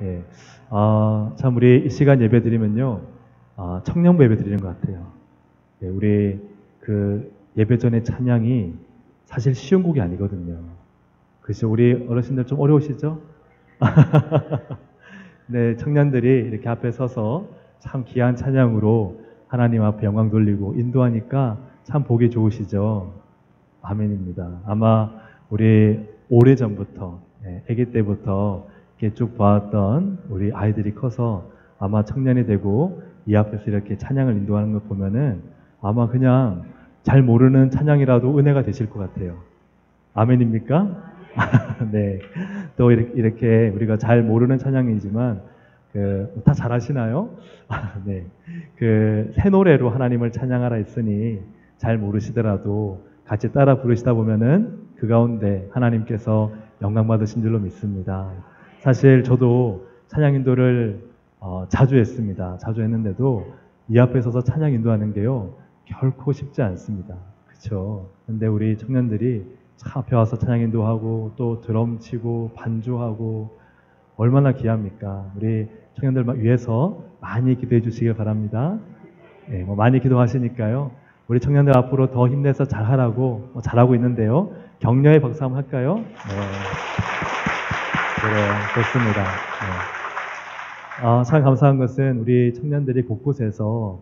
예. 참 우리 이 시간 예배 드리면요, 청년부 예배 드리는 것 같아요. 예, 우리 그 예배 전에 찬양이 사실 쉬운 곡이 아니거든요. 그래서 우리 어르신들 좀 어려우시죠? 네, 청년들이 이렇게 앞에 서서 참 귀한 찬양으로 하나님 앞에 영광 돌리고 인도하니까 참 보기 좋으시죠? 아멘입니다. 아마 우리 오래전부터, 아기 때부터 이렇게 쭉 봐왔던 우리 아이들이 커서 아마 청년이 되고 이 앞에서 이렇게 찬양을 인도하는 것 보면은 아마 그냥 잘 모르는 찬양이라도 은혜가 되실 것 같아요. 아멘입니까? 네. 또 이렇게 우리가 잘 모르는 찬양이지만 다 잘하시나요? 네. 새 노래로 하나님을 찬양하라 했으니 잘 모르시더라도 같이 따라 부르시다 보면은 그 가운데 하나님께서 영광 받으신 줄로 믿습니다. 사실 저도 찬양 인도를 자주 했습니다. 자주 했는데도 이 앞에 서서 찬양 인도하는 게요, 결코 쉽지 않습니다. 그렇죠? 근데 우리 청년들이 차 앞에 와서 찬양 인도하고 또 드럼 치고 반주하고 얼마나 귀합니까? 우리 청년들 위해서 많이 기도해 주시길 바랍니다. 네, 많이 기도하시니까요. 우리 청년들 앞으로 더 힘내서 잘하라고 잘하고 있는데요. 격려의 박수 한번 할까요? 네. 그래요. 좋습니다. 네. 참 감사한 것은 우리 청년들이 곳곳에서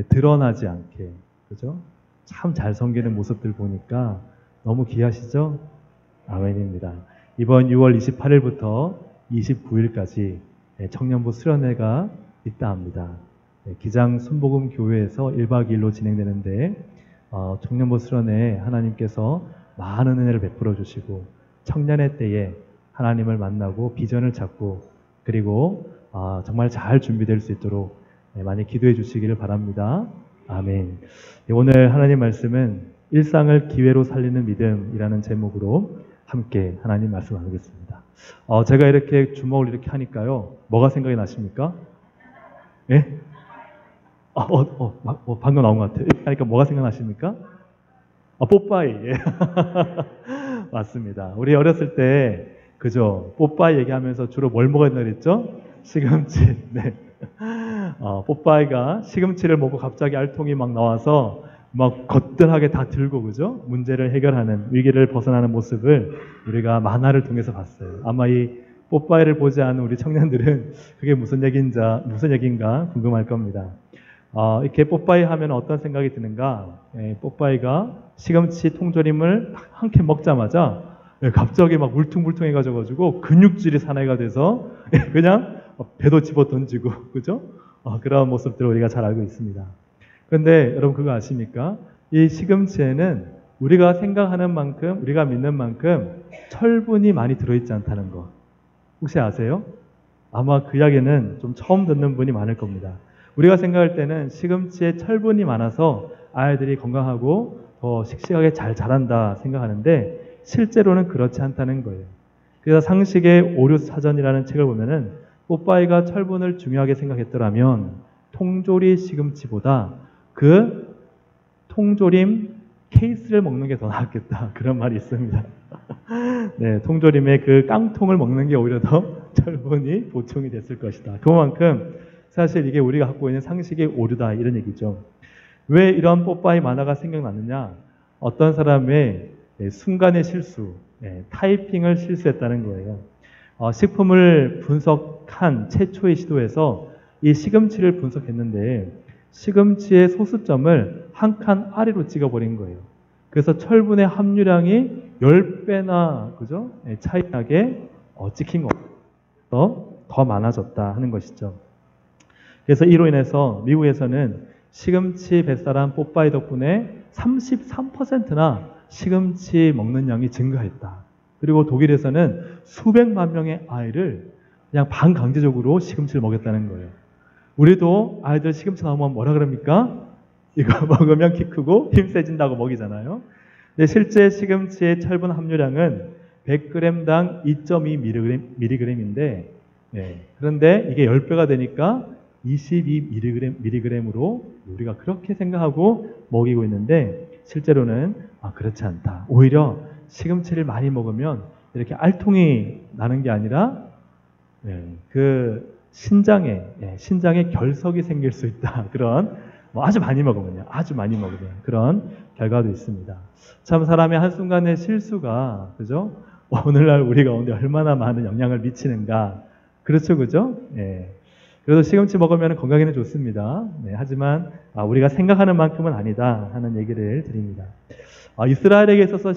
드러나지 않게, 그죠? 참 잘 섬기는 모습들 보니까 너무 귀하시죠? 아멘입니다. 이번 6월 28일부터 29일까지 청년부 수련회가 있다 합니다. 기장 순복음 교회에서 1박 2일로 진행되는데 청년부 수련회에 하나님께서 많은 은혜를 베풀어 주시고 청년의 때에 하나님을 만나고 비전을 찾고 그리고 정말 잘 준비될 수 있도록 많이 기도해 주시기를 바랍니다. 아멘. 오늘 하나님 말씀은 일상을 기회로 살리는 믿음이라는 제목으로 함께 하나님 말씀 나누겠습니다. 제가 이렇게 주먹을 이렇게 하니까요, 뭐가 생각이 나십니까? 예? 방금 나온 것 같아요. 이렇게 하니까 뭐가 생각나십니까? 뽀빠이. 예. 맞습니다. 우리 어렸을 때, 그죠? 뽀빠이 얘기하면서 주로 뭘 먹었나 그랬죠? 시금치. 네. 뽀빠이가 시금치를 먹고 갑자기 알통이 막 나와서 막 거뜬하게 다 들고, 그죠? 문제를 해결하는, 위기를 벗어나는 모습을 우리가 만화를 통해서 봤어요. 아마 이 뽀빠이를 보지 않은 우리 청년들은 그게 무슨 얘기인가 궁금할 겁니다. 이렇게 뽀빠이 하면 어떤 생각이 드는가? 뽀빠이가 시금치 통조림을 한 캔 먹자마자 갑자기 막 울퉁불퉁해가지고 근육질이 산해가 돼서 그냥 배도 집어 던지고, 그죠? 그런 모습들을 우리가 잘 알고 있습니다. 그런데 여러분 그거 아십니까? 이 시금치에는 우리가 생각하는 만큼, 우리가 믿는 만큼 철분이 많이 들어있지 않다는 거 혹시 아세요? 아마 그 이야기는 좀 처음 듣는 분이 많을 겁니다. 우리가 생각할 때는 시금치에 철분이 많아서 아이들이 건강하고 더 씩씩하게 잘 자란다 생각하는데 실제로는 그렇지 않다는 거예요. 그래서 상식의 오류사전이라는 책을 보면은 뽀빠이가 철분을 중요하게 생각했더라면 통조리 시금치보다 그 통조림 케이스를 먹는 게 더 나았겠다, 그런 말이 있습니다. 네, 통조림의 그 깡통을 먹는 게 오히려 더 철분이 보충이 됐을 것이다. 그만큼 사실 이게 우리가 갖고 있는 상식의 오류다, 이런 얘기죠. 왜 이런 뽀빠이 만화가 생각났느냐? 어떤 사람의 순간의 실수, 타이핑을 실수했다는 거예요. 식품을 분석한 최초의 시도에서 이 시금치를 분석했는데 시금치의 소수점을 한 칸 아래로 찍어버린 거예요. 그래서 철분의 함유량이 10배나, 그죠? 차이 나게 찍힌 것보다 더 많아졌다 하는 것이죠. 그래서 이로 인해서 미국에서는 시금치 뱃사람 뽀빠이 덕분에 33%나 시금치 먹는 양이 증가했다. 그리고 독일에서는 수백만 명의 아이를 그냥 반강제적으로 시금치를 먹였다는 거예요. 우리도 아이들 시금치 나오면 뭐라 그럽니까? 이거 먹으면 키 크고 힘 세진다고 먹이잖아요. 근데 실제 시금치의 철분 함유량은 100g당 2.2mg인데, 그런데 이게 10배가 되니까 22mg으로 우리가 그렇게 생각하고 먹이고 있는데 실제로는 그렇지 않다. 오히려 시금치를 많이 먹으면 이렇게 알통이 나는 게 아니라 그 신장에 결석이 생길 수 있다. 그런 아주 많이 먹으면요. 아주 많이 먹으면 그런 결과도 있습니다. 참 사람의 한순간의 실수가 그죠? 오늘날 우리 가운데 얼마나 많은 영향을 미치는가. 그렇죠, 그죠? 그래서 시금치 먹으면 건강에는 좋습니다. 하지만 우리가 생각하는 만큼은 아니다 하는 얘기를 드립니다. 이스라엘에게 있어서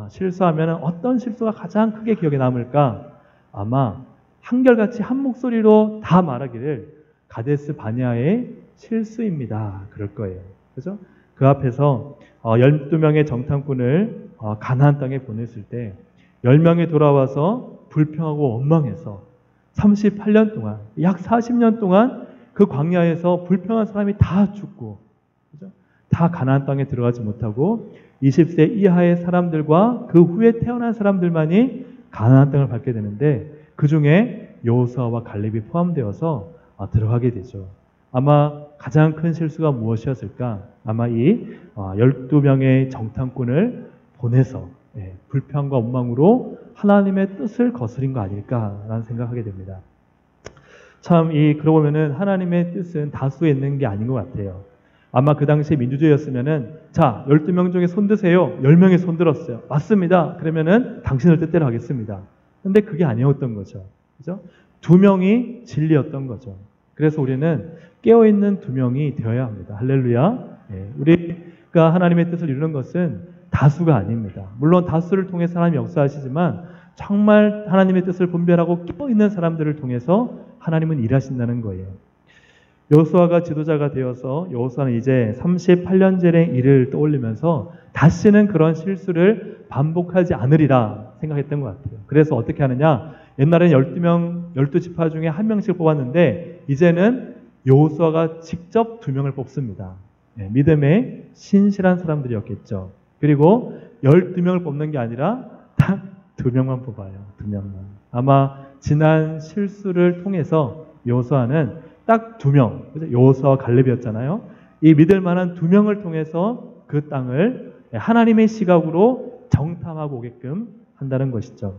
실수하면 어떤 실수가 가장 크게 기억에 남을까? 아마 한결같이 한 목소리로 다 말하기를 가데스 바네아의 실수입니다. 그럴 거예요. 그죠? 그 앞에서 12명의 정탐꾼을 가나안 땅에 보냈을 때 10명이 돌아와서 불평하고 원망해서 38년 동안, 약 40년 동안 그 광야에서 불평한 사람이 다 죽고, 그죠? 다 가나안 땅에 들어가지 못하고 20세 이하의 사람들과 그 후에 태어난 사람들만이 가나안 땅을 밟게 되는데 그 중에 여호수아와 갈렙이 포함되어서 들어가게 되죠. 아마 가장 큰 실수가 무엇이었을까? 아마 이 12명의 정탐꾼을 보내서 불평과 원망으로 하나님의 뜻을 거스린 거 아닐까라는 생각하게 됩니다. 참 그러고 보면은 하나님의 뜻은 다수에 있는 게 아닌 것 같아요. 아마 그 당시에 민주주의였으면은 자 12명 중에 손 드세요. 10명이 손 들었어요. 맞습니다. 그러면은 당신을 뜻대로 하겠습니다. 근데 그게 아니었던 거죠. 그죠? 2명이 진리였던 거죠. 그래서 우리는 깨어있는 2명이 되어야 합니다. 할렐루야. 우리가 하나님의 뜻을 이루는 것은 다수가 아닙니다. 물론 다수를 통해서 하나님이 역사하시지만 정말 하나님의 뜻을 분별하고 깨어있는 사람들을 통해서 하나님은 일하신다는 거예요. 여호수아가 지도자가 되어서 여호수아는 이제 38년전의 일을 떠올리면서 다시는 그런 실수를 반복하지 않으리라 생각했던 것 같아요. 그래서 어떻게 하느냐? 옛날에는 12지파 중에 1명씩 뽑았는데 이제는 여호수아가 직접 2명을 뽑습니다. 믿음의 신실한 사람들이었겠죠. 그리고 12명을 뽑는 게 아니라 딱 2명만 뽑아요. 2명만. 아마 지난 실수를 통해서 여호수아는 딱 2명, 여호수아와 갈렙이었잖아요. 이 믿을 만한 2명을 통해서 그 땅을 하나님의 시각으로 정탐하고 오게끔 한다는 것이죠.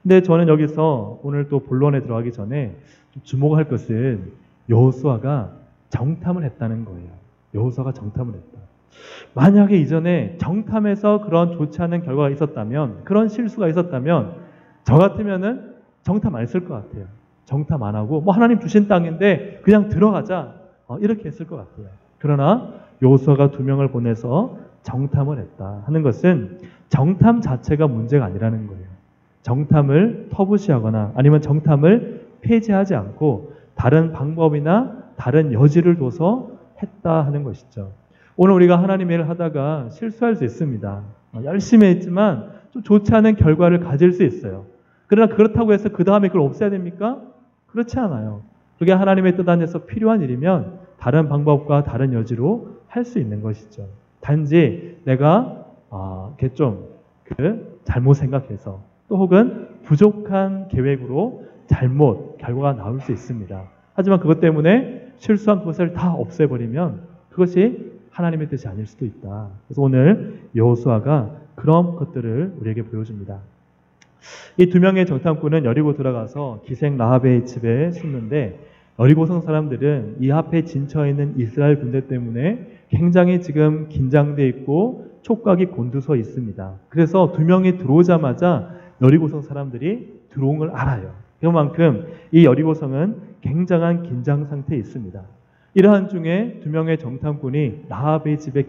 근데 저는 여기서 오늘 또 본론에 들어가기 전에 주목할 것은 여호수아가 정탐을 했다는 거예요. 여호수아가 정탐을 했다. 만약에 이전에 정탐에서 그런 좋지 않은 결과가 있었다면, 그런 실수가 있었다면 저 같으면은 정탐 안 했을 것 같아요. 정탐 안 하고 하나님 주신 땅인데 그냥 들어가자 이렇게 했을 것 같아요. 그러나 여호수아가 2명을 보내서 정탐을 했다 하는 것은 정탐 자체가 문제가 아니라는 거예요. 정탐을 터부시하거나 아니면 정탐을 폐지하지 않고 다른 방법이나 다른 여지를 둬서 했다 하는 것이죠. 오늘 우리가 하나님의 일을 하다가 실수할 수 있습니다. 열심히 했지만 좀 좋지 않은 결과를 가질 수 있어요. 그러나 그렇다고 해서 그 다음에 그걸 없애야 됩니까? 그렇지 않아요. 그게 하나님의 뜻 안에서 필요한 일이면 다른 방법과 다른 여지로 할 수 있는 것이죠. 단지 내가 잘못 생각해서 또 혹은 부족한 계획으로 잘못 결과가 나올 수 있습니다. 하지만 그것 때문에 실수한 그것을 다 없애버리면 그것이 하나님의 뜻이 아닐 수도 있다. 그래서 오늘 여호수아가 그런 것들을 우리에게 보여줍니다. 이 2명의 정탐꾼은 여리고 들어가서 기생 라합의 집에 숨는데 여리고성 사람들은 이 앞에 진처해 있는 이스라엘 군대 때문에 굉장히 지금 긴장돼 있고 촉각이 곤두서 있습니다. 그래서 2명이 들어오자마자 여리고성 사람들이 들어온 걸 알아요. 그만큼 이 여리고성은 굉장한 긴장 상태에 있습니다. 이러한 중에 2명의 정탐꾼이 라합의 집에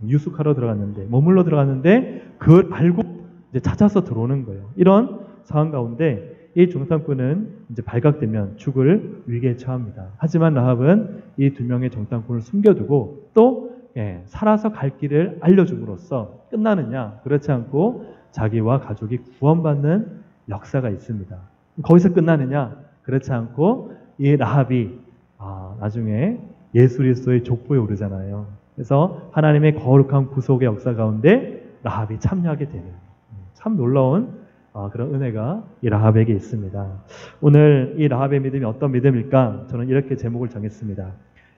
유숙하러 들어갔는데 머물러 들어갔는데 그걸 알고 이제 찾아서 들어오는 거예요. 이런 상황 가운데 이 정탐꾼은 이제 발각되면 죽을 위기에 처합니다. 하지만 라합은 이 2명의 정탐꾼을 숨겨두고 또 살아서 갈 길을 알려줌으로써 끝나느냐? 그렇지 않고 자기와 가족이 구원받는 역사가 있습니다. 거기서 끝나느냐? 그렇지 않고 이 라합이 나중에 예수 그리스도의 족보에 오르잖아요. 그래서 하나님의 거룩한 구속의 역사 가운데 라합이 참여하게 되는 참 놀라운 그런 은혜가 이 라합에게 있습니다. 오늘 이 라합의 믿음이 어떤 믿음일까? 저는 이렇게 제목을 정했습니다.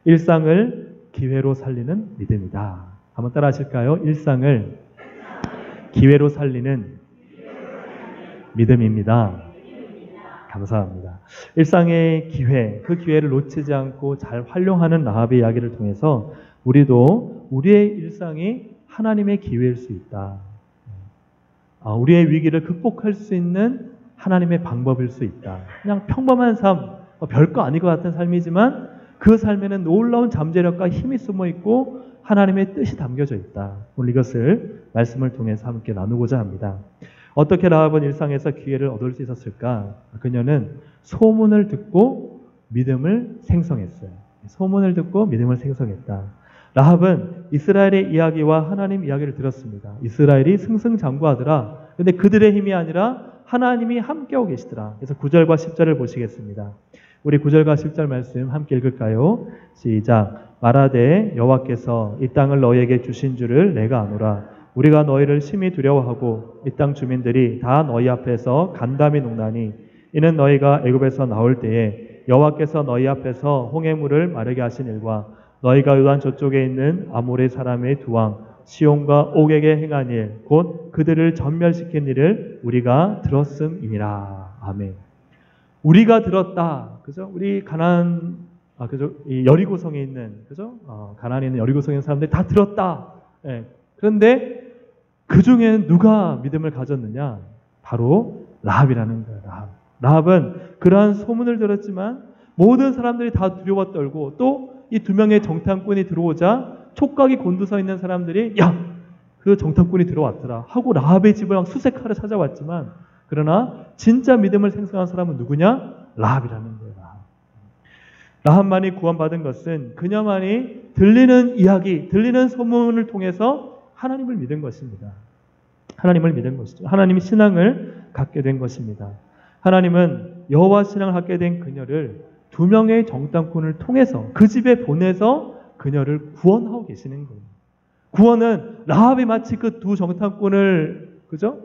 일상을 기회로 살리는 믿음이다. 한번 따라 하실까요? 일상을 기회로 살리는 믿음입니다. 감사합니다. 일상의 기회, 그 기회를 놓치지 않고 잘 활용하는 라합의 이야기를 통해서 우리도 우리의 일상이 하나님의 기회일 수 있다. 우리의 위기를 극복할 수 있는 하나님의 방법일 수 있다. 그냥 평범한 삶, 별거 아닐 것 같은 삶이지만 그 삶에는 놀라운 잠재력과 힘이 숨어 있고 하나님의 뜻이 담겨져 있다. 오늘 이것을 말씀을 통해서 함께 나누고자 합니다. 어떻게 라합은 일상에서 기회를 얻을 수 있었을까? 그녀는 소문을 듣고 믿음을 생성했어요. 소문을 듣고 믿음을 생성했다. 라합은 이스라엘의 이야기와 하나님 이야기를 들었습니다. 이스라엘이 승승장구하더라. 근데 그들의 힘이 아니라 하나님이 함께하고 계시더라. 그래서 9절과 10절을 보시겠습니다. 우리 9절과 10절 말씀 함께 읽을까요? 시작. 말하되 여호와께서 이 땅을 너희에게 주신 줄을 내가 아노라. 우리가 너희를 심히 두려워하고 이 땅 주민들이 다 너희 앞에서 간담이 녹나니 이는 너희가 애굽에서 나올 때에 여호와께서 너희 앞에서 홍해물을 마르게 하신 일과 너희가 요단 저쪽에 있는 아모리 사람의 두 왕 시온과 옥에게 행한 일 곧 그들을 전멸시킨 일을 우리가 들었음이니라. 아멘. 우리가 들었다. 그죠? 우리 가나안 그죠? 이 여리고성에 있는 그죠? 가나안에 있는 여리고성에 있는 사람들이 다 들었다. 예. 그런데 그 중에는 누가 믿음을 가졌느냐? 바로 라합이라는 거예요. 라합은 그러한 소문을 들었지만 모든 사람들이 다 두려워 떨고 또 이 두 명의 정탐꾼이 들어오자 촉각이 곤두서 있는 사람들이 야! 그 정탐꾼이 들어왔더라 하고 라합의 집을 막 수색하러 찾아왔지만 그러나 진짜 믿음을 생성한 사람은 누구냐? 라합이라는 거예요. 라합만이 구원받은 것은 그녀만이 들리는 이야기, 들리는 소문을 통해서 하나님을 믿은 것입니다. 하나님을 믿은 것이죠. 하나님이 신앙을 갖게 된 것입니다. 하나님은 여호와 신앙을 갖게 된 그녀를 두 명의 정탐꾼을 통해서 그 집에 보내서 그녀를 구원하고 계시는 거예요. 구원은 라합이 마치 그 두 정탐꾼을 그죠?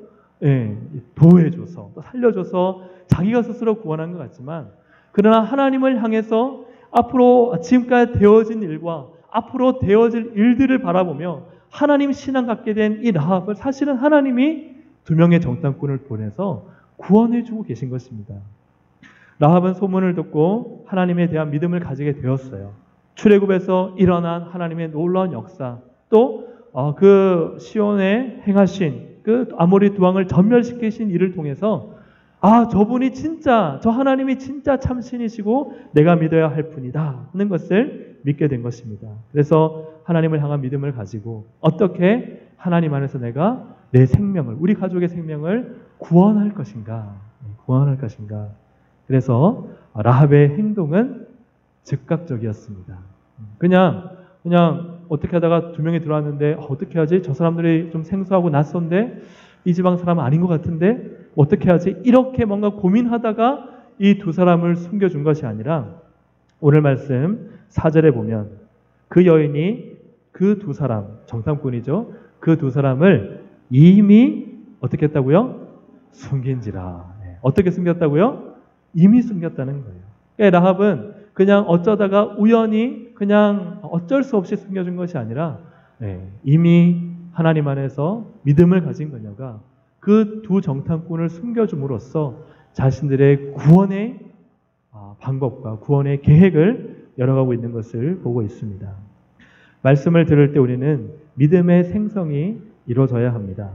예, 보호해줘서 또 살려줘서 자기가 스스로 구원한 것 같지만 그러나 하나님을 향해서 앞으로 지금까지 되어진 일과 앞으로 되어질 일들을 바라보며 하나님 신앙 갖게 된 이 라합을 사실은 하나님이 두 명의 정탐꾼을 보내서 구원해주고 계신 것입니다. 라합은 소문을 듣고 하나님에 대한 믿음을 가지게 되었어요. 출애굽에서 일어난 하나님의 놀라운 역사, 또 그 시온에 행하신 그 아모리 두 왕을 전멸시키신 일을 통해서 저분이 진짜 저 하나님이 진짜 참신이시고 내가 믿어야 할 분이다 하는 것을 믿게 된 것입니다. 그래서 하나님을 향한 믿음을 가지고 어떻게 하나님 안에서 내가 내 생명을 우리 가족의 생명을 구원할 것인가 그래서 라합의 행동은 즉각적이었습니다. 그냥 어떻게 하다가 두 명이 들어왔는데 어떻게 하지? 저 사람들이 좀 생소하고 낯선데 이 지방 사람은 아닌 것 같은데 어떻게 하지? 이렇게 뭔가 고민하다가 이 두 사람을 숨겨준 것이 아니라 오늘 말씀 4절에 보면 그 여인이 그 두 사람, 정탐꾼이죠. 그 두 사람을 이미 어떻게 했다고요? 숨긴지라. 어떻게 숨겼다고요? 이미 숨겼다는 거예요. 그러니까 라합은 그냥 어쩌다가 우연히 그냥 어쩔 수 없이 숨겨준 것이 아니라 이미 하나님 안에서 믿음을 가진 그녀가 그 두 정탐꾼을 숨겨줌으로써 자신들의 구원의 방법과 구원의 계획을 열어가고 있는 것을 보고 있습니다. 말씀을 들을 때 우리는 믿음의 생성이 이루어져야 합니다.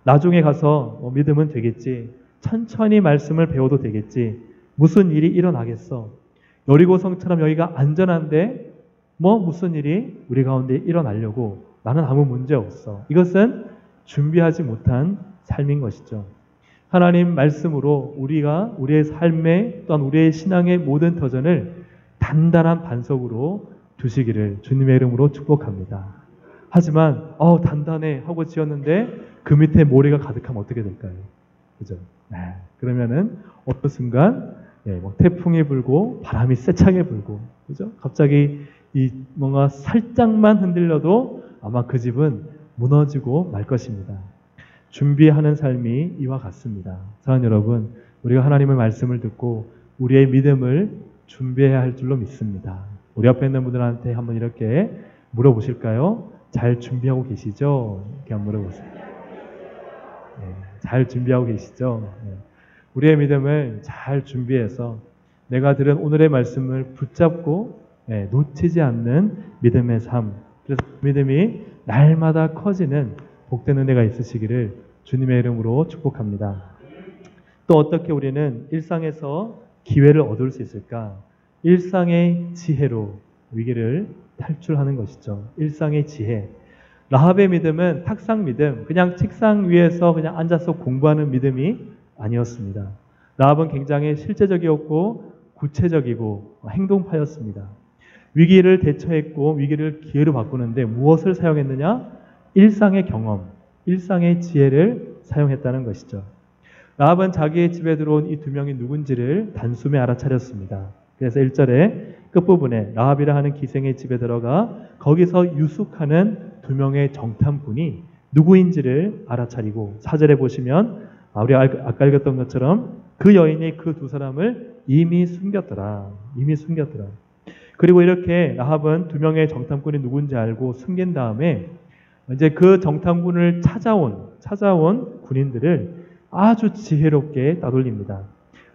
나중에 가서 믿음은 되겠지. 천천히 말씀을 배워도 되겠지. 무슨 일이 일어나겠어. 여리고성처럼 여기가 안전한데 무슨 일이 우리 가운데 일어나려고 나는 아무 문제 없어. 이것은 준비하지 못한 삶인 것이죠. 하나님 말씀으로 우리가 우리의 삶에 또한 우리의 신앙의 모든 터전을 단단한 반석으로 두시기를 주님의 이름으로 축복합니다. 하지만 단단해 하고 지었는데 그 밑에 모래가 가득하면 어떻게 될까요? 그죠? 그러면은 어떤 순간 태풍이 불고 바람이 세차게 불고 그죠? 갑자기 뭔가 살짝만 흔들려도 아마 그 집은 무너지고 말 것입니다. 준비하는 삶이 이와 같습니다. 사랑하는 여러분, 우리가 하나님의 말씀을 듣고 우리의 믿음을 준비해야 할 줄로 믿습니다. 우리 옆에 있는 분들한테 한번 이렇게 물어보실까요? 잘 준비하고 계시죠? 이렇게 한번 물어보세요. 잘 준비하고 계시죠? 우리의 믿음을 잘 준비해서 내가 들은 오늘의 말씀을 붙잡고 놓치지 않는 믿음의 삶. 그래서 믿음이 날마다 커지는 복된 은혜가 있으시기를 주님의 이름으로 축복합니다. 또 어떻게 우리는 일상에서 기회를 얻을 수 있을까? 일상의 지혜로 위기를 탈출하는 것이죠. 일상의 지혜. 라합의 믿음은 탁상 믿음, 그냥 책상 위에서 그냥 앉아서 공부하는 믿음이 아니었습니다. 라합은 굉장히 실제적이었고 구체적이고 행동파였습니다. 위기를 대처했고 위기를 기회로 바꾸는데 무엇을 사용했느냐? 일상의 경험, 일상의 지혜를 사용했다는 것이죠. 라합은 자기의 집에 들어온 이 두 명이 누군지를 단숨에 알아차렸습니다. 그래서 1절에 끝부분에 라합이라 하는 기생의 집에 들어가 거기서 유숙하는 두 명의 정탐꾼이 누구인지를 알아차리고 4절에 보시면 우리가 아까 읽었던 것처럼 그 여인이 그 두 사람을 이미 숨겼더라. 이미 숨겼더라. 그리고 이렇게 라합은 두 명의 정탐꾼이 누군지 알고 숨긴 다음에 이제 그 정탐꾼을 찾아온 군인들을 아주 지혜롭게 따돌립니다.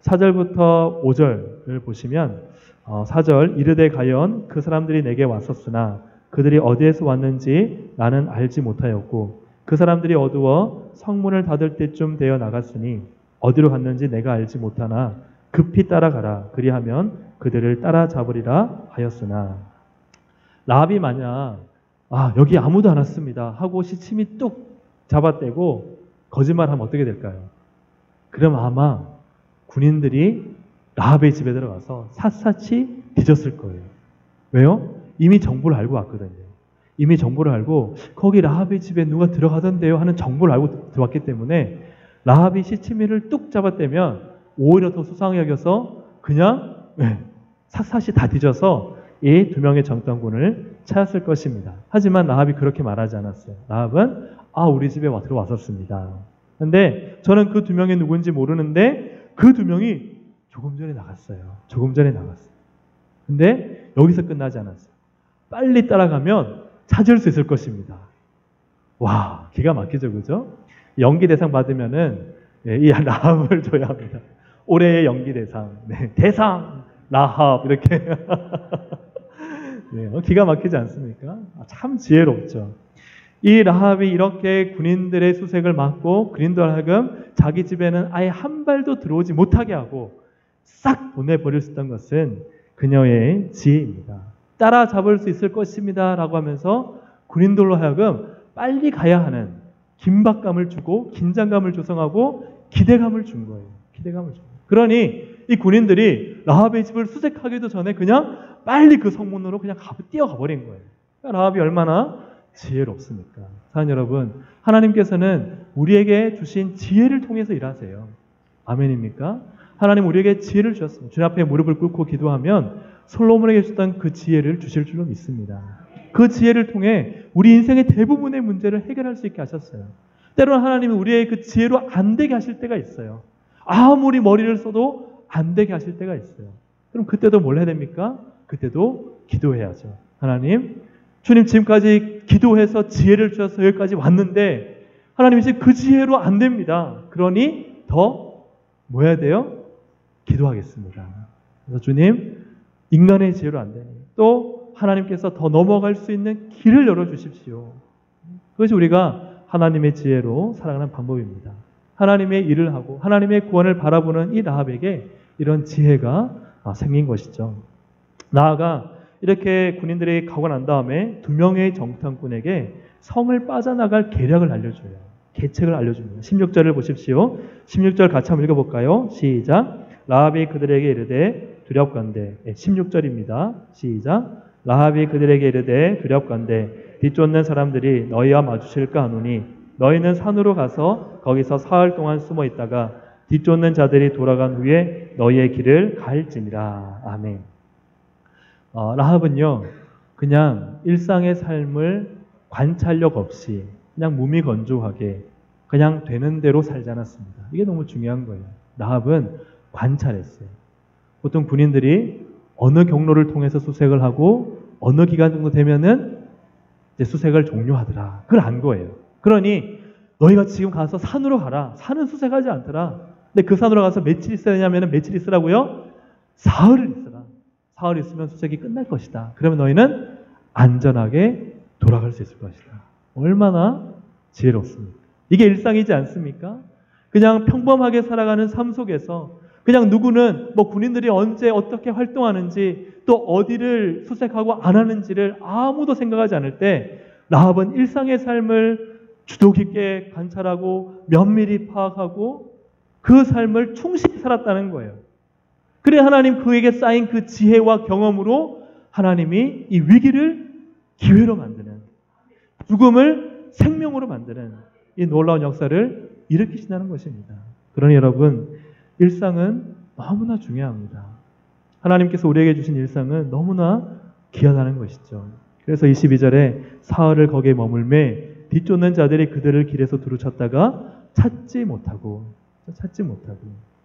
4절부터 5절을 보시면 4절 이르되 가연 그 사람들이 내게 왔었으나 그들이 어디에서 왔는지 나는 알지 못하였고 그 사람들이 어두워 성문을 닫을 때쯤 되어 나갔으니 어디로 갔는지 내가 알지 못하나 급히 따라가라. 그리하면 그들을 따라잡으리라 하였으나 라합이 만약 여기 아무도 안 왔습니다 하고 시침이 뚝 잡아떼고 거짓말하면 어떻게 될까요? 그럼 아마 군인들이 라합의 집에 들어가서 샅샅이 뒤졌을 거예요. 왜요? 이미 정보를 알고 왔거든요. 이미 정보를 알고 거기 라합의 집에 누가 들어가던데요 하는 정보를 알고 들어왔기 때문에 라합이 시치미를 뚝 잡아떼면 오히려 더 수상하게 여겨서 그냥 샅샅이 다 뒤져서 이 두 명의 정탐꾼을 찾았을 것입니다. 하지만 라합이 그렇게 말하지 않았어요. 라합은 우리 집에 들어왔었습니다. 근데 저는 그 두 명이 누군지 모르는데 그 두 명이 조금 전에 나갔어요. 조금 전에 나갔어요. 근데 여기서 끝나지 않았어요. 빨리 따라가면 찾을 수 있을 것입니다. 와, 기가 막히죠, 그죠? 연기 대상 받으면은 이 라합을 줘야 합니다. 올해의 연기 대상, 대상 라합 이렇게 기가 막히지 않습니까? 참 지혜롭죠. 이 라합이 이렇게 군인들의 수색을 막고 군인들 하여금 자기 집에는 아예 한 발도 들어오지 못하게 하고 싹 보내버릴 수 있던 것은 그녀의 지혜입니다. 따라잡을 수 있을 것입니다 라고 하면서 군인들로 하여금 빨리 가야 하는 긴박감을 주고 긴장감을 조성하고 기대감을 준 거예요. 기대감을 준 거예요. 그러니 이 군인들이 라합의 집을 수색하기도 전에 그냥 빨리 그 성문으로 그냥 뛰어가 버린 거예요. 그러니까 라합이 얼마나 지혜롭습니까? 사랑하는 여러분, 하나님께서는 우리에게 주신 지혜를 통해서 일하세요. 아멘입니까? 하나님 우리에게 지혜를 주셨습니다. 주님 앞에 무릎을 꿇고 기도하면 솔로몬에게 주셨던 그 지혜를 주실 줄로 믿습니다. 그 지혜를 통해 우리 인생의 대부분의 문제를 해결할 수 있게 하셨어요. 때로는 하나님은 우리의 그 지혜로 안 되게 하실 때가 있어요. 아무리 머리를 써도 안 되게 하실 때가 있어요. 그럼 그때도 뭘 해야 됩니까? 그때도 기도해야죠. 하나님, 주님 지금까지 기도해서 지혜를 주셔서 여기까지 왔는데 하나님 이제 그 지혜로 안 됩니다. 그러니 더 뭐 해야 돼요? 기도하겠습니다. 그래서 주님, 인간의 지혜로 안 되니 또 하나님께서 더 넘어갈 수 있는 길을 열어주십시오. 그것이 우리가 하나님의 지혜로 살아가는 방법입니다. 하나님의 일을 하고 하나님의 구원을 바라보는 이 라합에게 이런 지혜가 생긴 것이죠. 나아가 이렇게 군인들이 가고 난 다음에 두 명의 정탐꾼에게 성을 빠져나갈 계략을 알려줘요. 계책을 알려줍니다. 16절을 보십시오. 16절 같이 한번 읽어볼까요? 시작. 라합이 그들에게 이르되 두렵건대. 16절입니다. 시작. 라합이 그들에게 이르되 두렵건대 뒤쫓는 사람들이 너희와 마주칠까 하노니 너희는 산으로 가서 거기서 사흘 동안 숨어 있다가 뒤쫓는 자들이 돌아간 후에 너희의 길을 가일지니라. 아멘. 라합은요, 그냥 일상의 삶을 관찰력 없이 그냥 무미건조하게 그냥 되는 대로 살지 않았습니다. 이게 너무 중요한 거예요. 라합은 관찰했어요. 보통 군인들이 어느 경로를 통해서 수색을 하고 어느 기간 정도 되면은 이제 수색을 종료하더라. 그걸 안 거예요. 그러니 너희가 지금 가서 산으로 가라. 산은 수색하지 않더라. 근데 그 산으로 가서 며칠 있어야 되냐면 며칠 있으라고요? 사흘을 있어라. 사흘 있으면 수색이 끝날 것이다. 그러면 너희는 안전하게 돌아갈 수 있을 것이다. 얼마나 지혜롭습니까? 이게 일상이지 않습니까? 그냥 평범하게 살아가는 삶 속에서 그냥 누구는 뭐 군인들이 언제 어떻게 활동하는지 또 어디를 수색하고 안 하는지를 아무도 생각하지 않을 때 라합은 일상의 삶을 주도 깊게 관찰하고 면밀히 파악하고 그 삶을 충실히 살았다는 거예요. 그래 하나님 그에게 쌓인 그 지혜와 경험으로 하나님이 이 위기를 기회로 만드는, 죽음을 생명으로 만드는 이 놀라운 역사를 일으키신다는 것입니다. 그러니 여러분, 일상은 너무나 중요합니다. 하나님께서 우리에게 주신 일상은 너무나 귀하다는 것이죠. 그래서 22절에 사흘을 거기에 머물매 뒤쫓는 자들이 그들을 길에서 두루쳤다가 찾지 못하고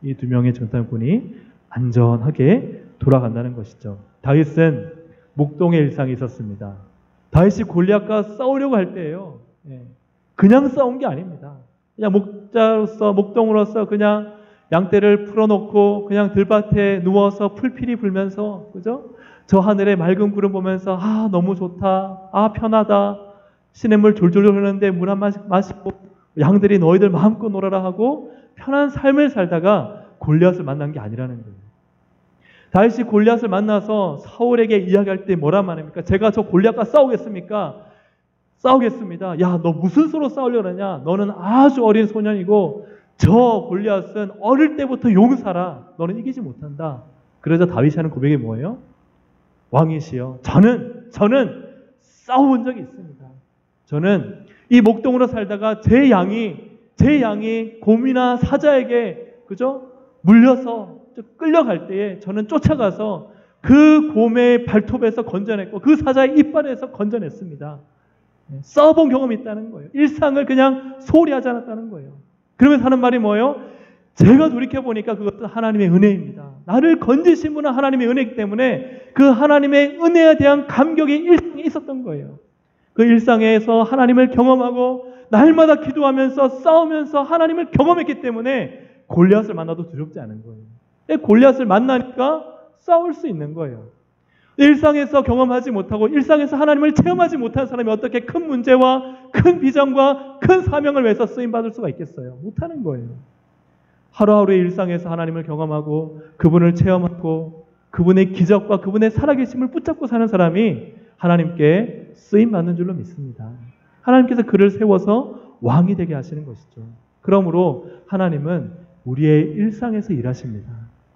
이 두 명의 정탐꾼이 안전하게 돌아간다는 것이죠. 다윗은 목동의 일상이 있었습니다. 다윗이 골리앗과 싸우려고 할 때예요. 그냥 싸운 게 아닙니다. 그냥 목동으로서 그냥 양떼를 풀어놓고 그냥 들밭에 누워서 풀피리 불면서, 그죠? 저 하늘의 맑은 구름 보면서 너무 좋다, 편하다, 시냇물 졸졸 흐르는데 물 한 마시고 양들이 너희들 마음껏 놀아라 하고 편한 삶을 살다가 골리앗을 만난 게 아니라는 거예요. 다윗이 골리앗을 만나서 사울에게 이야기할 때 뭐란 말입니까? 제가 저 골리앗과 싸우겠습니까? 싸우겠습니다. 야, 너 무슨 수로 싸우려고 하냐? 너는 아주 어린 소년이고 저 골리앗은 어릴 때부터 용사라. 너는 이기지 못한다. 그래서 다윗이 하는 고백이 뭐예요? 왕이시여, 저는 싸워본 적이 있습니다. 저는 이 목동으로 살다가 제 양이 곰이나 사자에게, 그죠? 물려서 끌려갈 때에 저는 쫓아가서 그 곰의 발톱에서 건져냈고 그 사자의 이빨에서 건져냈습니다. 싸워본 경험이 있다는 거예요. 일상을 그냥 소홀히 하지 않았다는 거예요. 그러면서 하는 말이 뭐예요? 제가 돌이켜보니까 그것도 하나님의 은혜입니다. 나를 건지신 분은 하나님의 은혜이기 때문에 그 하나님의 은혜에 대한 감격이 일상에 있었던 거예요. 그 일상에서 하나님을 경험하고 날마다 기도하면서 싸우면서 하나님을 경험했기 때문에 골리앗을 만나도 두렵지 않은 거예요. 골리앗을 만나니까 싸울 수 있는 거예요. 일상에서 경험하지 못하고 일상에서 하나님을 체험하지 못한 사람이 어떻게 큰 문제와 큰 비전과 큰 사명을 위해서 쓰임받을 수가 있겠어요? 못하는 거예요. 하루하루의 일상에서 하나님을 경험하고 그분을 체험하고 그분의 기적과 그분의 살아계심을 붙잡고 사는 사람이 하나님께 쓰임받는 줄로 믿습니다. 하나님께서 그를 세워서 왕이 되게 하시는 것이죠. 그러므로 하나님은 우리의 일상에서 일하십니다.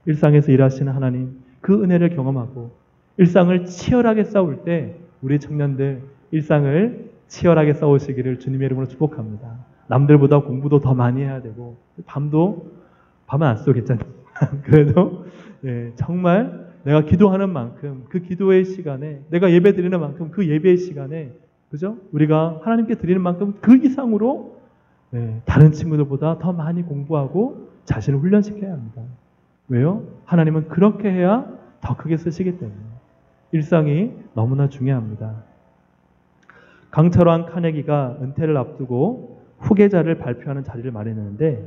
일상에서 일하시는 하나님, 그 은혜를 경험하고 일상을 치열하게 싸울 때 우리 청년들 일상을 치열하게 싸우시기를 주님의 이름으로 축복합니다. 남들보다 공부도 더 많이 해야 되고 밤은 안 써도 괜찮아요. 그래도 정말 내가 기도하는 만큼 그 기도의 시간에, 내가 예배 드리는 만큼 그 예배의 시간에, 그죠? 우리가 하나님께 드리는 만큼 그 이상으로 다른 친구들보다 더 많이 공부하고 자신을 훈련시켜야 합니다. 왜요? 하나님은 그렇게 해야 더 크게 쓰시기 때문에. 일상이 너무나 중요합니다. 강철왕 카네기가 은퇴를 앞두고 후계자를 발표하는 자리를 마련했는데,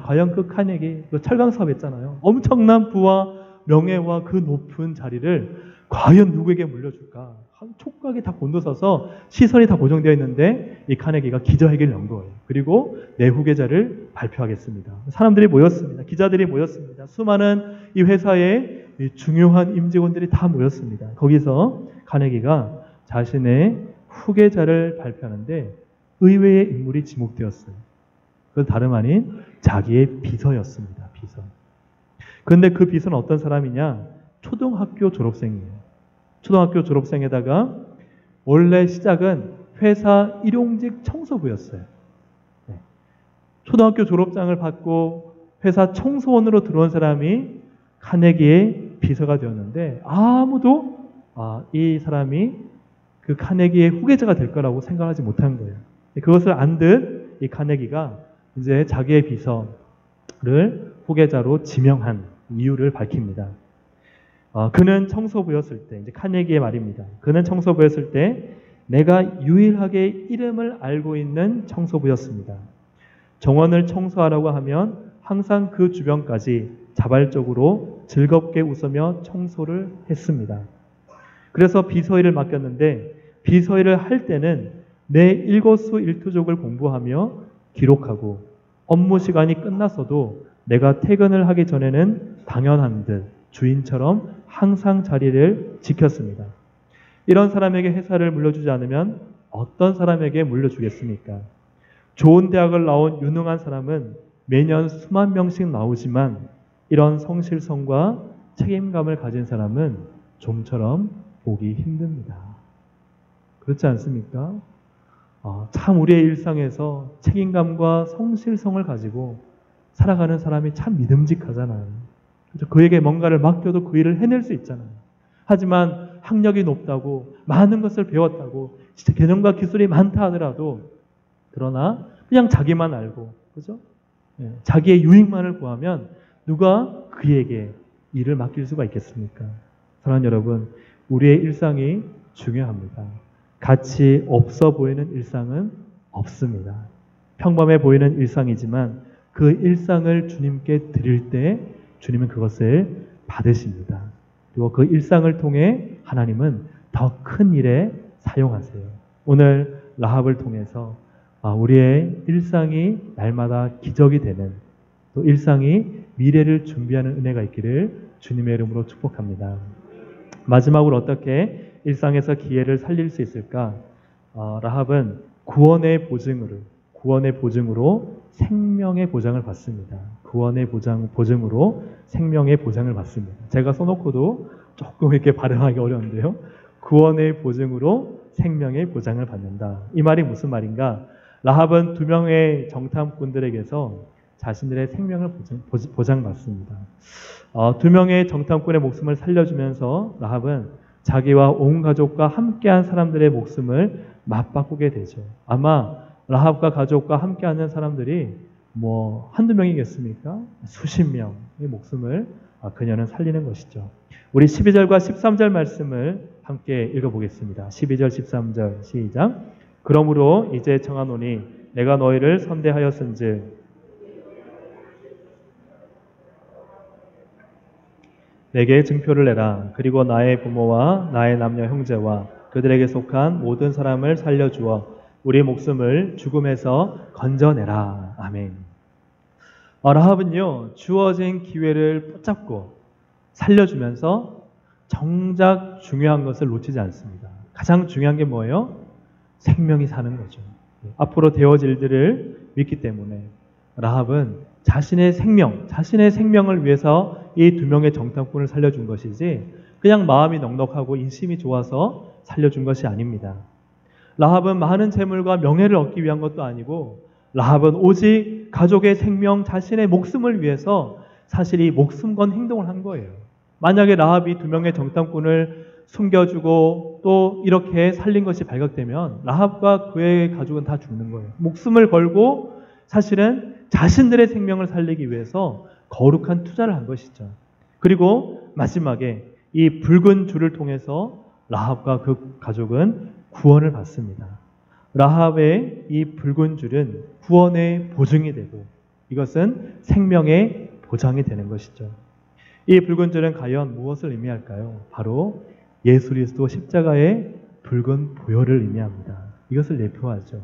과연 그 카네기, 그 철강 사업 했잖아요. 엄청난 부와 명예와 그 높은 자리를 과연 누구에게 물려줄까? 촉각이 다 곤두서서 시선이 다 고정되어 있는데 이 카네기가 기자회견을 연 거예요. 그리고 내 후계자를 발표하겠습니다. 사람들이 모였습니다. 기자들이 모였습니다. 수많은 이 회사의 중요한 임직원들이 다 모였습니다. 거기서 카네기가 자신의 후계자를 발표하는데 의외의 인물이 지목되었어요. 그건 다름 아닌 자기의 비서였습니다. 비서. 그런데 그 비서는 어떤 사람이냐? 초등학교 졸업생이에요. 초등학교 졸업생에다가 원래 시작은 회사 일용직 청소부였어요. 초등학교 졸업장을 받고 회사 청소원으로 들어온 사람이 카네기의 비서가 되었는데 아무도 이 사람이 그 카네기의 후계자가 될 거라고 생각하지 못한 거예요. 그것을 안 듯 이 카네기가 이제 자기의 비서를 후계자로 지명한 이유를 밝힙니다. 그는 청소부였을 때, 이제 카네기의 말입니다. 그는 청소부였을 때 내가 유일하게 이름을 알고 있는 청소부였습니다. 정원을 청소하라고 하면 항상 그 주변까지 자발적으로 즐겁게 웃으며 청소를 했습니다. 그래서 비서일을 맡겼는데 비서일을 할 때는 내 일거수일투족을 공부하며 기록하고 업무 시간이 끝났어도 내가 퇴근을 하기 전에는 당연한 듯 주인처럼 항상 자리를 지켰습니다. 이런 사람에게 회사를 물려주지 않으면 어떤 사람에게 물려주겠습니까? 좋은 대학을 나온 유능한 사람은 매년 수만 명씩 나오지만 이런 성실성과 책임감을 가진 사람은 좀처럼 보기 힘듭니다. 그렇지 않습니까? 참 우리의 일상에서 책임감과 성실성을 가지고 살아가는 사람이 참 믿음직하잖아요. 그에게 뭔가를 맡겨도 그 일을 해낼 수 있잖아요. 하지만 학력이 높다고 많은 것을 배웠다고 진짜 개념과 기술이 많다 하더라도 그러나 그냥 자기만 알고 그죠? 자기의 유익만을 구하면 누가 그에게 일을 맡길 수가 있겠습니까? 사랑하는 여러분, 우리의 일상이 중요합니다. 가치 없어 보이는 일상은 없습니다. 평범해 보이는 일상이지만 그 일상을 주님께 드릴 때 주님은 그것을 받으십니다. 그리고 그 일상을 통해 하나님은 더 큰 일에 사용하세요. 오늘 라합을 통해서 우리의 일상이 날마다 기적이 되는 또 일상이 미래를 준비하는 은혜가 있기를 주님의 이름으로 축복합니다. 마지막으로 어떻게 일상에서 기회를 살릴 수 있을까? 라합은 구원의 보증으로 생명의 보장을 받습니다. 구원의 보증으로 생명의 보장을 받습니다. 제가 써놓고도 조금 이렇게 발음하기 어려운데요. 구원의 보증으로 생명의 보장을 받는다. 이 말이 무슨 말인가? 라합은 2명의 정탐꾼들에게서 자신들의 생명을 보장받습니다. 2명의 정탐꾼의 목숨을 살려주면서 라합은 자기와 온 가족과 함께한 사람들의 목숨을 맞바꾸게 되죠. 아마 라합과 가족과 함께하는 사람들이 한두 명이겠습니까? 수십 명의 목숨을 그녀는 살리는 것이죠. 우리 12절과 13절 말씀을 함께 읽어보겠습니다. 12절, 13절 시작. 그러므로 이제 청하노니 내가 너희를 선대하였은즉 내게 증표를 내라. 그리고 나의 부모와 나의 남녀 형제와 그들에게 속한 모든 사람을 살려주어 우리 목숨을 죽음에서 건져내라. 아멘. 라합은요, 주어진 기회를 붙잡고 살려주면서 정작 중요한 것을 놓치지 않습니다. 가장 중요한 게 뭐예요? 생명이 사는 거죠. 앞으로 되어질 일들을 믿기 때문에 라합은 자신의 생명을 위해서 이 2명의 정탐꾼을 살려준 것이지 그냥 마음이 넉넉하고 인심이 좋아서 살려준 것이 아닙니다. 라합은 많은 재물과 명예를 얻기 위한 것도 아니고 라합은 오직 가족의 생명, 자신의 목숨을 위해서 사실 이 목숨 건 행동을 한 거예요. 만약에 라합이 2명의 정탐꾼을 숨겨주고 또 이렇게 살린 것이 발각되면 라합과 그의 가족은 다 죽는 거예요. 목숨을 걸고 사실은 자신들의 생명을 살리기 위해서 거룩한 투자를 한 것이죠. 그리고 마지막에 이 붉은 줄을 통해서 라합과 그 가족은 구원을 받습니다. 라합의 이 붉은 줄은 구원의 보증이 되고 이것은 생명의 보장이 되는 것이죠. 이 붉은 줄은 과연 무엇을 의미할까요? 바로 예수 그리스도 십자가의 붉은 보혈을 의미합니다. 이것을 내포하죠.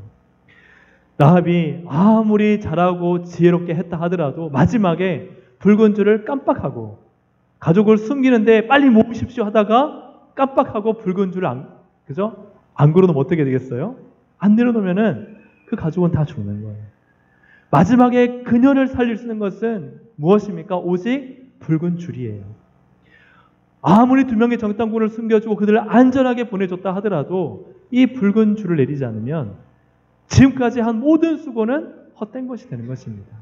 라합이 아무리 잘하고 지혜롭게 했다 하더라도 마지막에 붉은 줄을 깜빡하고 가족을 숨기는데 빨리 모으십시오 하다가 깜빡하고 붉은 줄을 안 걸어놓으면 어떻게 되겠어요? 안 내려놓으면은 그 가족은 다 죽는 거예요. 마지막에 그녀를 살릴 수 있는 것은 무엇입니까? 오직 붉은 줄이에요. 아무리 2명의 정탐꾼을 숨겨주고 그들을 안전하게 보내줬다 하더라도 이 붉은 줄을 내리지 않으면 지금까지 한 모든 수고는 헛된 것이 되는 것입니다.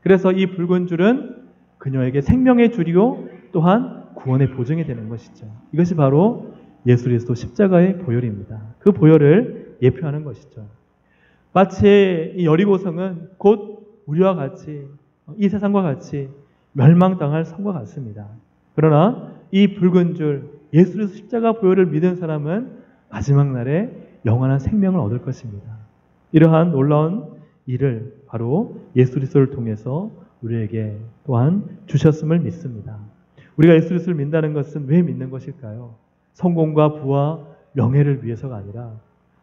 그래서 이 붉은 줄은 그녀에게 생명의 줄이요 또한 구원의 보증이 되는 것이죠. 이것이 바로 예수 그리스도 십자가의 보혈입니다. 그 보혈을 예표하는 것이죠. 마치 이 여리고성은 곧 우리와 같이 이 세상과 같이 멸망당할 성과 같습니다. 그러나 이 붉은 줄 예수 그리스도 십자가 보혈을 믿은 사람은 마지막 날에 영원한 생명을 얻을 것입니다. 이러한 놀라운 일을 바로 예수 그리스도를 통해서 우리에게 또한 주셨음을 믿습니다. 우리가 예수 그리스도를 믿는다는 것은 왜 믿는 것일까요? 성공과 부와 명예를 위해서가 아니라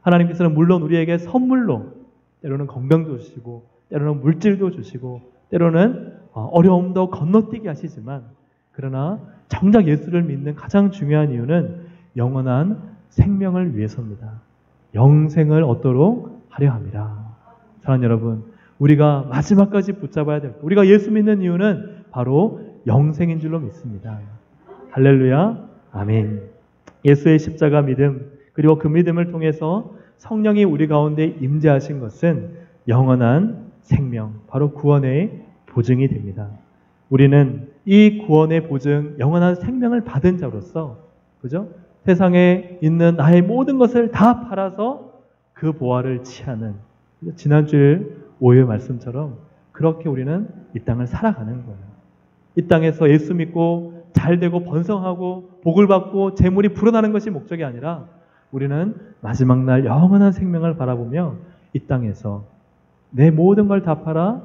하나님께서는 물론 우리에게 선물로 때로는 건강도 주시고 때로는 물질도 주시고 때로는 어려움도 건너뛰게 하시지만 그러나 정작 예수를 믿는 가장 중요한 이유는 영원한 생명을 위해서입니다. 영생을 얻도록 하려 함이라. 사랑하는 여러분, 우리가 마지막까지 붙잡아야 될 것, 우리가 예수 믿는 이유는 바로 영생인 줄로 믿습니다. 할렐루야, 아멘. 예수의 십자가 믿음, 그리고 그 믿음을 통해서 성령이 우리 가운데 임재하신 것은 영원한 생명, 바로 구원의 보증이 됩니다. 우리는 이 구원의 보증, 영원한 생명을 받은 자로서, 그죠? 세상에 있는 나의 모든 것을 다 팔아서 그 보화를 취하는, 지난주 오후의 말씀처럼 그렇게 우리는 이 땅을 살아가는 거예요. 이 땅에서 예수 믿고 잘되고 번성하고 복을 받고 재물이 불어나는 것이 목적이 아니라 우리는 마지막 날 영원한 생명을 바라보며 이 땅에서 내 모든 걸 다 팔아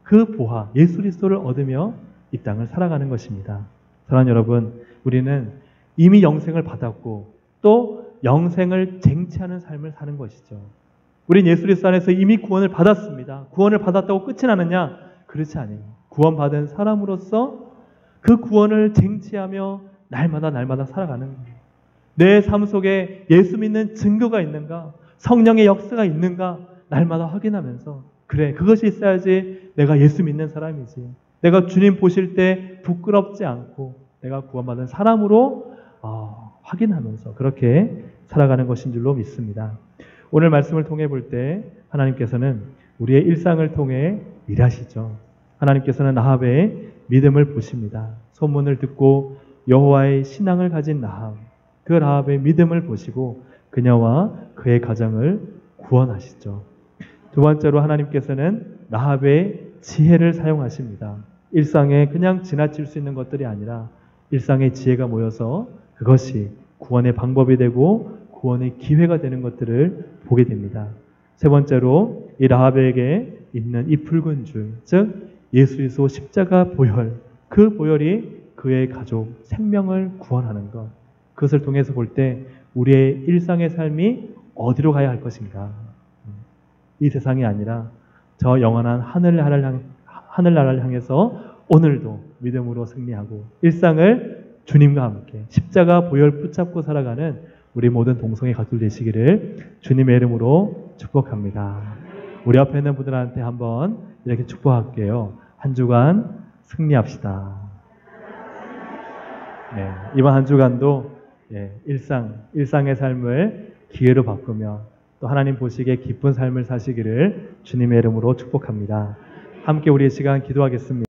그 보화, 예수 그리스도를 얻으며 이 땅을 살아가는 것입니다. 사랑하는 여러분, 우리는 이미 영생을 받았고 또 영생을 쟁취하는 삶을 사는 것이죠. 우린 예수 그리스도 안에서 이미 구원을 받았습니다. 구원을 받았다고 끝이 나느냐? 그렇지 않아요. 구원받은 사람으로서 그 구원을 쟁취하며 날마다 살아가는 거예요. 내 삶 속에 예수 믿는 증거가 있는가? 성령의 역사가 있는가? 날마다 확인하면서 그래, 그것이 있어야지 내가 예수 믿는 사람이지. 내가 주님 보실 때 부끄럽지 않고 내가 구원받은 사람으로 확인하면서 그렇게 살아가는 것인 줄로 믿습니다. 오늘 말씀을 통해 볼 때 하나님께서는 우리의 일상을 통해 일하시죠. 하나님께서는 라합의 믿음을 보십니다. 소문을 듣고 여호와의 신앙을 가진 라합, 그 라합의 믿음을 보시고 그녀와 그의 가정을 구원하시죠. 두 번째로 하나님께서는 라합의 지혜를 사용하십니다. 일상에 그냥 지나칠 수 있는 것들이 아니라 일상의 지혜가 모여서 그것이 구원의 방법이 되고 구원의 기회가 되는 것들을 보게 됩니다. 세 번째로 이 라합에게 있는 이 붉은 줄, 즉 예수 그리스도 십자가 보혈, 그 보혈이 그의 가족 생명을 구원하는 것, 그것을 통해서 볼 때 우리의 일상의 삶이 어디로 가야 할 것인가? 이 세상이 아니라 저 영원한 하늘나라를 향해서 오늘도 믿음으로 승리하고 일상을 주님과 함께 십자가 보혈 붙잡고 살아가는 우리 모든 동성애 가족 되시기를 주님의 이름으로 축복합니다. 우리 앞에 있는 분들한테 한번 이렇게 축복할게요. 한 주간 승리합시다. 네, 이번 한 주간도 일상의 삶을 기회로 바꾸며 또 하나님 보시기에 기쁜 삶을 사시기를 주님의 이름으로 축복합니다. 함께 우리 시간 기도하겠습니다.